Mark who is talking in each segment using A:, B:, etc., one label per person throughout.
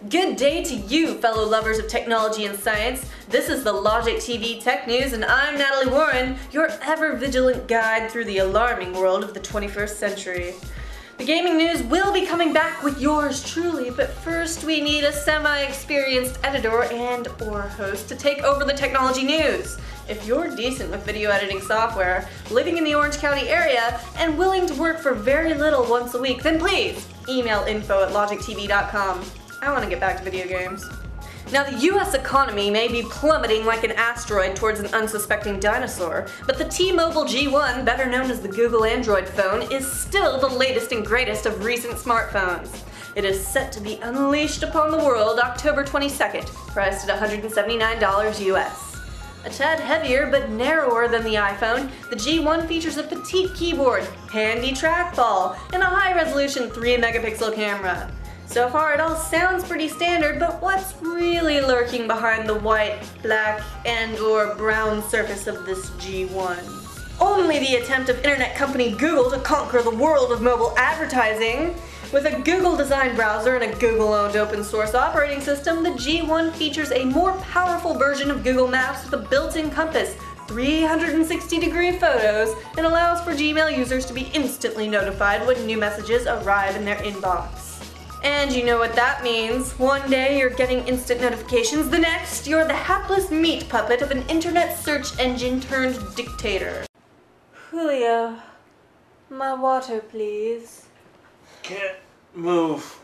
A: Good day to you, fellow lovers of technology and science. This is the Logic TV Tech News, and I'm Natalie Warren, your ever-vigilant guide through the alarming world of the 21st century. The gaming news will be coming back with yours truly, but first we need a semi-experienced editor and/or host to take over the technology news. If you're decent with video editing software, living in the Orange County area, and willing to work for very little once a week, then please email info@logictv.com. I want to get back to video games. Now, the US economy may be plummeting like an asteroid towards an unsuspecting dinosaur, but the T-Mobile G1, better known as the Google Android phone, is still the latest and greatest of recent smartphones. It is set to be unleashed upon the world October 22nd, priced at $179 US. A tad heavier but narrower than the iPhone, the G1 features a petite keyboard, handy trackball, and a high-resolution 3-megapixel camera. So far it all sounds pretty standard, but what's really lurking behind the white, black, and/or brown surface of this G1? Only the attempt of internet company Google to conquer the world of mobile advertising. With a Google-designed browser and a Google-owned open-source operating system, the G1 features a more powerful version of Google Maps with a built-in compass, 360-degree photos, and allows for Gmail users to be instantly notified when new messages arrive in their inbox. And you know what that means. One day you're getting instant notifications, the next you're the hapless meat puppet of an internet search engine turned dictator. Julio, my water please.
B: Can't move.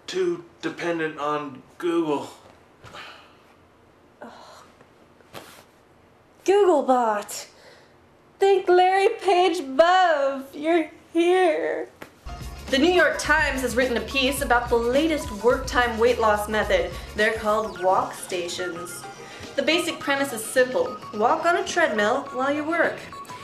B: Too dependent on Google.
A: Googlebot! Think Larry Page Bove, you're here. The New York Times has written a piece about the latest work time weight loss method. They're called Walkstations. The basic premise is simple. Walk on a treadmill while you work.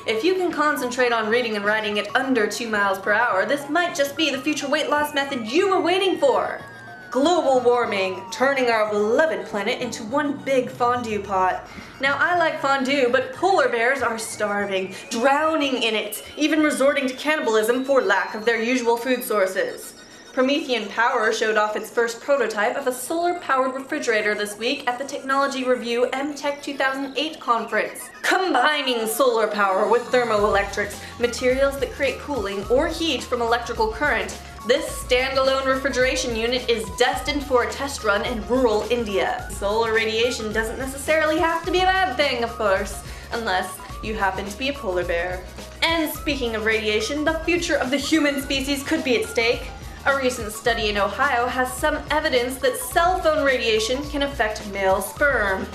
A: If you can concentrate on reading and writing at under 2 miles per hour, this might just be the future weight loss method you were waiting for. Global warming, turning our beloved planet into one big fondue pot. Now, I like fondue, but polar bears are starving, drowning in it, even resorting to cannibalism for lack of their usual food sources. Promethean Power showed off its first prototype of a solar-powered refrigerator this week at the Technology Review MTech 2008 conference. Combining solar power with thermoelectrics, materials that create cooling or heat from electrical current, this standalone refrigeration unit is destined for a test run in rural India. Solar radiation doesn't necessarily have to be a bad thing, of course, unless you happen to be a polar bear. And speaking of radiation, the future of the human species could be at stake. A recent study in Ohio has some evidence that cell phone radiation can affect male sperm.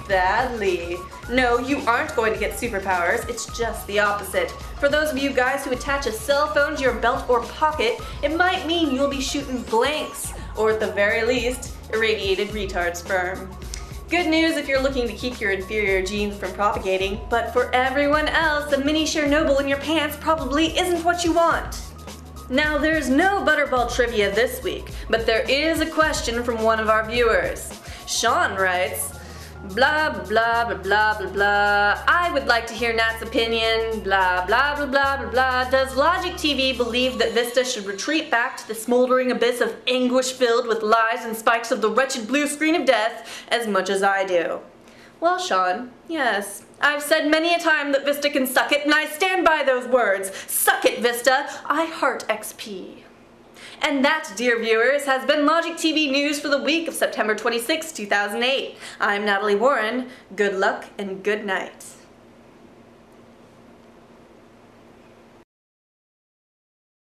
A: Badly. No, you aren't going to get superpowers, it's just the opposite. For those of you guys who attach a cell phone to your belt or pocket, it might mean you'll be shooting blanks, or at the very least, irradiated retard sperm. Good news if you're looking to keep your inferior genes from propagating, but for everyone else, a mini Chernobyl in your pants probably isn't what you want. Now, there's no Butterball trivia this week, but there is a question from one of our viewers. Sean writes, blah blah blah blah blah blah. I would like to hear Nat's opinion. Blah blah blah blah blah blah. Does Logic TV believe that Vista should retreat back to the smoldering abyss of anguish filled with lies and spikes of the wretched blue screen of death as much as I do? Well, Sean, yes. I've said many a time that Vista can suck it, and I stand by those words. Suck it, Vista. I heart XP. And that, dear viewers, has been Logic TV News for the week of September 26, 2008. I'm Natalie Warren. Good luck and good night.